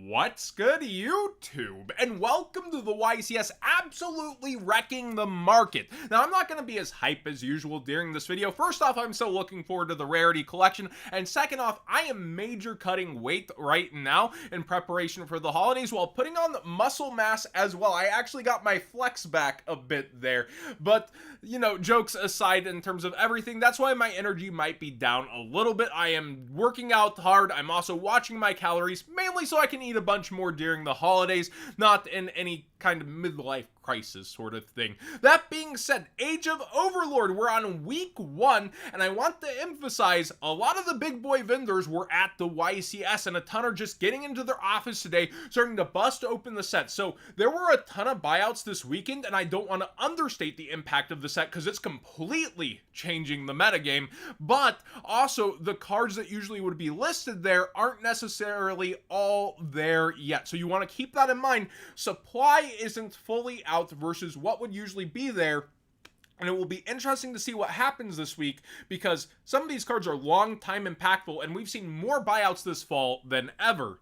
What's good, YouTube? And welcome to the YCS absolutely wrecking the market. Now, I'm not going to be as hype as usual during this video. First off, I'm still looking forward to the rarity collection. And second off, I am major cutting weight right now in preparation for the holidays while putting on muscle mass as well. I actually got my flex back a bit there. But, you know, jokes aside in terms of everything, that's why my energy might be down a little bit. I am working out hard. I'm also watching my calories, mainly so I can eat a bunch more during the holidays, not in any kind of midlife crisis sort of thing. That being said, Age of Overlord, we're on week 1, and I want to emphasize a lot of the big boy vendors were at the YCS, and a ton are just getting into their office today, starting to bust open the set. So there were a ton of buyouts this weekend, and I don't want to understate the impact of the set because it's completely changing the metagame, but also the cards that usually would be listed there aren't necessarily all there yet. So you want to keep that in mind. Supply isn't fully out versus what would usually be there. And it will be interesting to see what happens this week because some of these cards are long time impactful and we've seen more buyouts this fall than ever.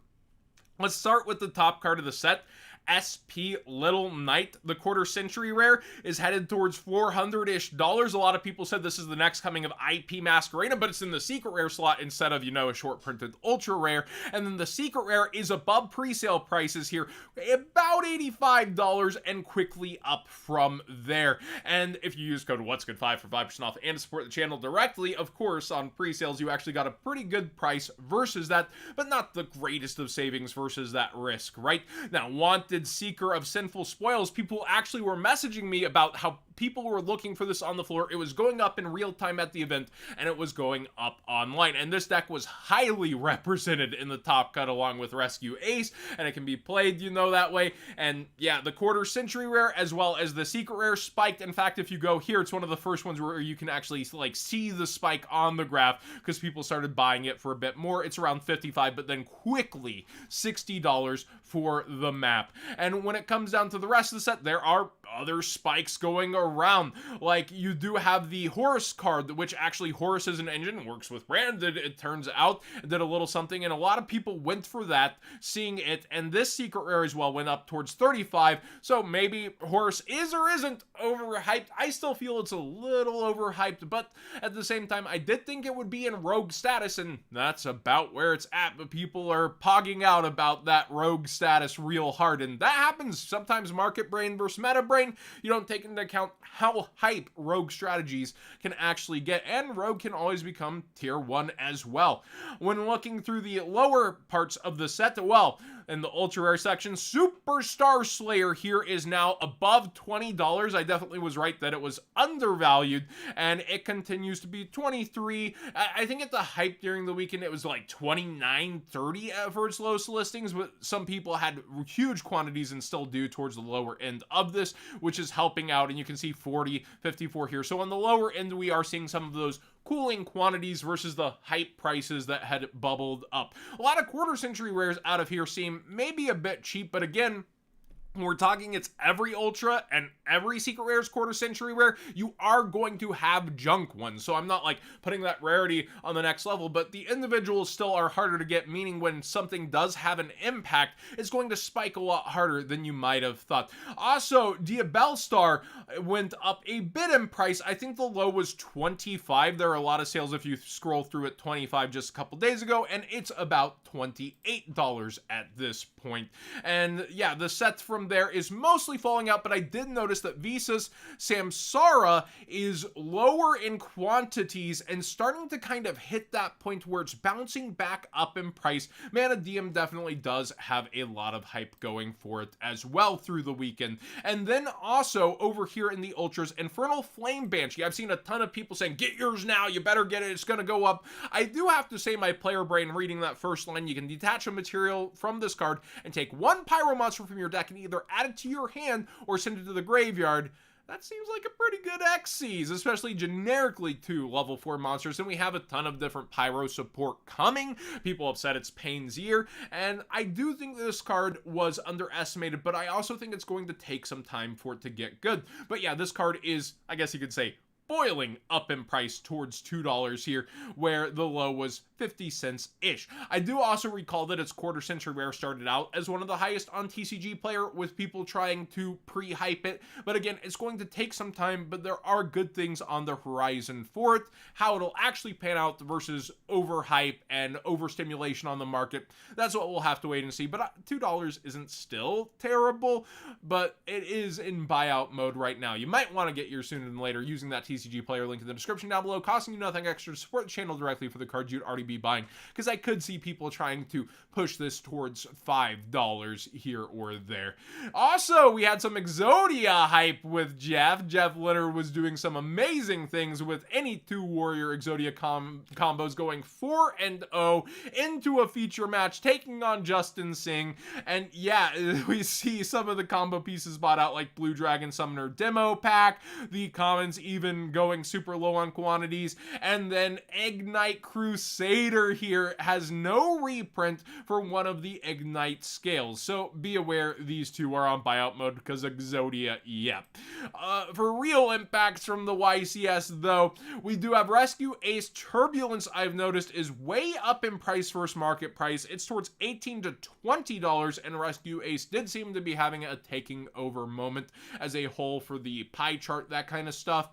Let's start with the top card of the set. SP Little Knight, the quarter century rare, is headed towards $400-ish. A lot of people said this is the next coming of IP Masquerade, but it's in the secret rare slot instead of, you know, a short printed ultra rare. And then the secret rare is above pre-sale prices here, about $85 and quickly up from there. And if you use code What'sGood5 for 5% off and support the channel directly, of course, on pre-sales, you actually got a pretty good price versus that, but not the greatest of savings versus that risk, right? Now, Wanted Seeker of Sinful Spoils, people actually were messaging me about how people were looking for this on the floor. It was going up in real time at the event, and it was going up online. And this deck was highly represented in the top cut along with Rescue Ace, and it can be played, you know, that way. And yeah, the quarter century rare as well as the secret rare spiked. In fact, if you go here, it's one of the first ones where you can actually like see the spike on the graph because people started buying it for a bit more. It's around $55, but then quickly $60 for the map. And when it comes down to the rest of the set, there are other spikes going around. Like, you do have the Horus card, which actually Horus is an engine, works with Branded, it turns out, did a little something, and a lot of people went for that, seeing it, and this secret rare as well went up towards 35, so maybe Horus is or isn't overhyped. I still feel it's a little overhyped, but at the same time, I did think it would be in rogue status, and that's about where it's at, but people are pogging out about that rogue status real hard, and that happens sometimes. Market brain versus meta brain, you don't take into account how hype rogue strategies can actually get, and rogue can always become tier 1 as well. When looking through the lower parts of the set, well, in the ultra rare section, Superstar Slayer here is now above $20. I definitely was right that it was undervalued, and it continues to be 23. I think at the hype during the weekend it was like 29, 30 for its lowest listings, but some people had huge quantities and still do towards the lower end of this, which is helping out, and you can see 40, 54 here. So on the lower end, we are seeing some of those cooling quantities versus the hype prices that had bubbled up. A lot of quarter century rares out of here seem maybe a bit cheap, but again, when we're talking it's every ultra and every secret rare's quarter century rare, you are going to have junk ones. So I'm not like putting that rarity on the next level, but the individuals still are harder to get, meaning when something does have an impact, it's going to spike a lot harder than you might have thought. Also, Diabellstar went up a bit in price. I think the low was 25. There are a lot of sales if you scroll through at 25 just a couple days ago, and it's about $28 at this point. And yeah, the sets from there is mostly falling out, but I did notice that Visa's Samsara is lower in quantities and starting to kind of hit that point where it's bouncing back up in price. Mana Diem definitely does have a lot of hype going for it as well through the weekend. And then also over here in the ultras, Infernal Flame Banshee. I've seen a ton of people saying, get yours now, you better get it, it's gonna go up. I do have to say, my player brain reading that first line, you can detach a material from this card and take one pyro monster from your deck and either add it to your hand or send it to the graveyard. That seems like a pretty good Xyz, especially generically to level 4 monsters, and we have a ton of different pyro support coming. People have said it's Pain's Year, and I do think this card was underestimated, but I also think it's going to take some time for it to get good. But yeah, this card is, I guess you could say, boiling up in price towards $2 here, where the low was 50 cents ish. I do also recall that its quarter century rare started out as one of the highest on TCG Player, with people trying to pre-hype it, but again, it's going to take some time, but there are good things on the horizon for it. How it'll actually pan out versus overhype and overstimulation on the market, that's what we'll have to wait and see. But $2 isn't still terrible, but it is in buyout mode right now. You might want to get yours sooner than later using that TCG Player link in the description down below, costing you nothing extra to support the channel directly for the cards you'd already be buying, because I could see people trying to push this towards $5 here or there. Also, we had some Exodia hype with Jeff. Jeff Leonard was doing some amazing things with any two Warrior Exodia combos, going 4-0 into a feature match, taking on Justin Singh. And yeah, we see some of the combo pieces bought out, like Blue Dragon Summoner Demo Pack, the commons even going super low on quantities, and then Ignite Crusader here has no reprint for one of the Ignite scales, so be aware these two are on buyout mode because Exodia, yeah. For real impacts from the YCS though, we do have Rescue Ace Turbulence. I've noticed is way up in price versus market price. It's towards $18 to $20, and Rescue Ace did seem to be having a taking over moment as a whole for the pie chart, that kind of stuff.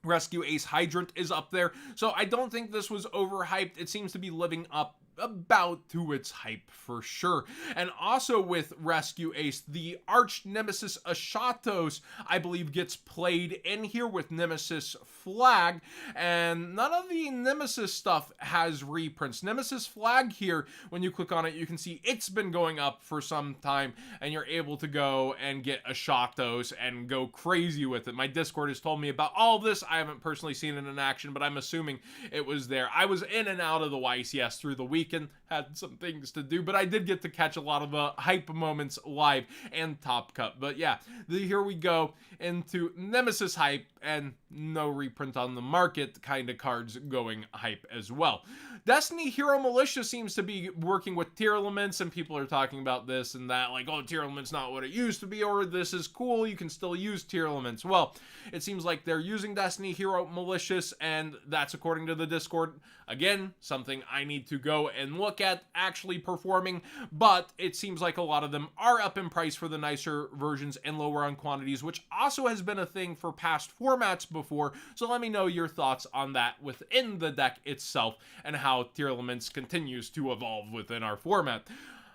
Rescue Ace Hydrant is up there, so I don't think this was overhyped. It seems to be living up about to its hype for sure. And also with Rescue Ace, the arch nemesis Ashatos, I believe, gets played in here with Nemesis Flag, and none of the Nemesis stuff has reprints. Nemesis Flag here, when you click on it, you can see it's been going up for some time, and you're able to go and get Ashatos and go crazy with it. My Discord has told me about all of this. I haven't personally seen it in action, but I'm assuming it was there. I was in and out of the YCS through the week and had some things to do, but I did get to catch a lot of the hype moments live and Top Cut. But yeah, here we go into Nemesis hype and no reprint on the market kind of cards going hype as well. Destiny Hero Militia seems to be working with tier elements, and people are talking about this and that, like, oh, tier elements not what it used to be, or this is cool, you can still use tier elements. Well, it seems like they're using Destiny Hero Malicious, and that's according to the Discord. Again, something I need to go and look at actually performing, but it seems like a lot of them are up in price for the nicer versions and lower on quantities, which also has been a thing for past formats before. So let me know your thoughts on that within the deck itself and how tier elements continues to evolve within our format.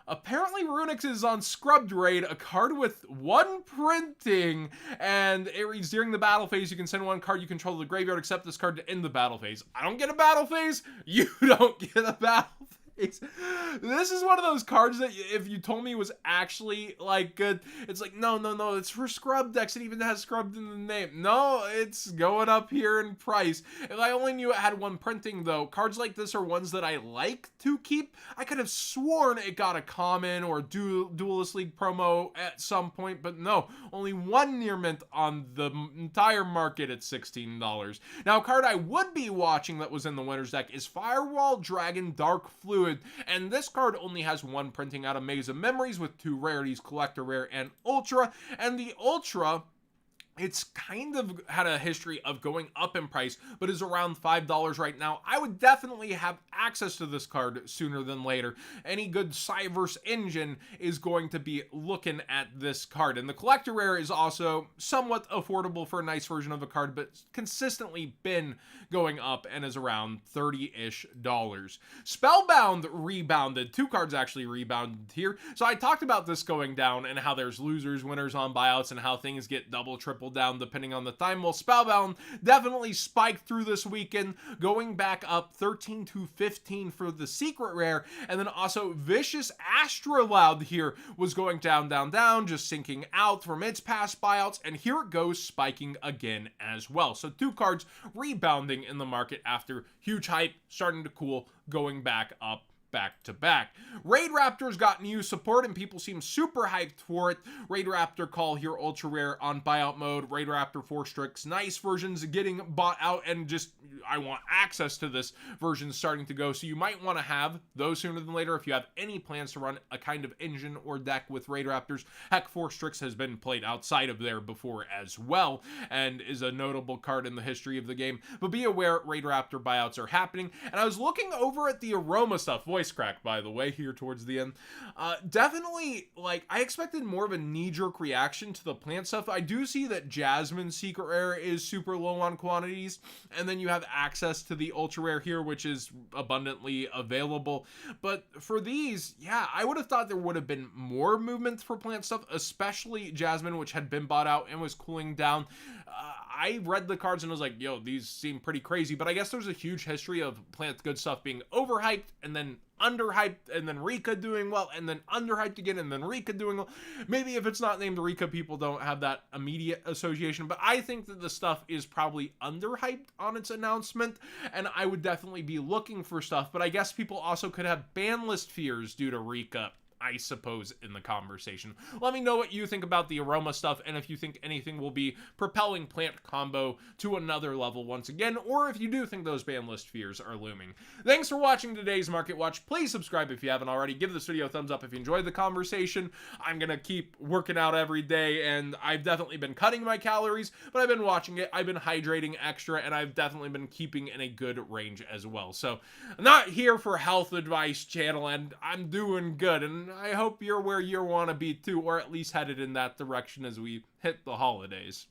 Apparently, RuneX is on Scrubbed Raid, a card with one printing, and it reads, during the battle phase, you can send one card you control to the graveyard, except this card to end the battle phase. I don't get a battle phase. You don't get a battle phase. This is one of those cards that if you told me was actually like good, it's like, no, it's for scrub decks. It even has scrubbed in the name. No, it's going up here in price. If I only knew it had one printing though, cards like this are ones that I like to keep. I could have sworn it got a common or Duelist League promo at some point, but no, only one near mint on the entire market at $16. Now, a card I would be watching that was in the winner's deck is Firewall Dragon Dark Fluid. And this card only has one printing out of Maze of Memories with two rarities, Collector Rare and Ultra. And the Ultra, it's kind of had a history of going up in price, but is around $5 right now. I would definitely have access to this card sooner than later. Any good Cyverse engine is going to be looking at this card. And the Collector Rare is also somewhat affordable for a nice version of a card, but consistently been going up and is around $30-ish. Spellbound rebounded. Two cards actually rebounded here. So I talked about this going down and how there's losers, winners on buyouts, and how things get double, triple down depending on the time. Well, Spellbound definitely spiked through this weekend, going back up 13 to 15 for the secret rare, and then also Vicious Astrolaud here was going down, just sinking out from its past buyouts, and here it goes spiking again as well. So two cards rebounding in the market after huge hype, starting to cool, going back up back to back. Raid Raptor's got new support and people seem super hyped for it. Raid Raptor Call here ultra rare on buyout mode. Raid Raptor 4 Strix nice versions getting bought out, and just I want access to this version starting to go, so you might want to have those sooner than later if you have any plans to run a kind of engine or deck with Raid Raptors. Heck, 4 Strix has been played outside of there before as well and is a notable card in the history of the game, but be aware Raid Raptor buyouts are happening. And I was looking over at the aroma stuff, voice crack by the way here towards the end. Definitely, like, I expected more of a knee-jerk reaction to the plant stuff. I do see that Jasmine Secret Rare is super low on quantities, and then you have access to the ultra rare here, which is abundantly available. But for these, yeah, I would have thought there would have been more movement for plant stuff, especially Jasmine, which had been bought out and was cooling down. I read the cards and was like, yo, these seem pretty crazy, but I guess there's a huge history of plant good stuff being overhyped and then underhyped, and then Rika doing well, and then underhyped again, and then Rika doing well. Maybe if it's not named Rika, people don't have that immediate association, but I think that the stuff is probably underhyped on its announcement, and I would definitely be looking for stuff, but I guess people also could have ban list fears due to Rika, I suppose, in the conversation. Let me know what you think about the aroma stuff, and if you think anything will be propelling plant combo to another level once again, or if you do think those ban list fears are looming. Thanks for watching today's Market Watch. Please subscribe if you haven't already. Give this video a thumbs up if you enjoyed the conversation. I'm gonna keep working out every day, and I've definitely been cutting my calories, but I've been watching it. I've been hydrating extra, and I've definitely been keeping in a good range as well. So I'm not here for health advice channel, and I'm doing good, and I hope you're where you want to be too, or at least headed in that direction as we hit the holidays.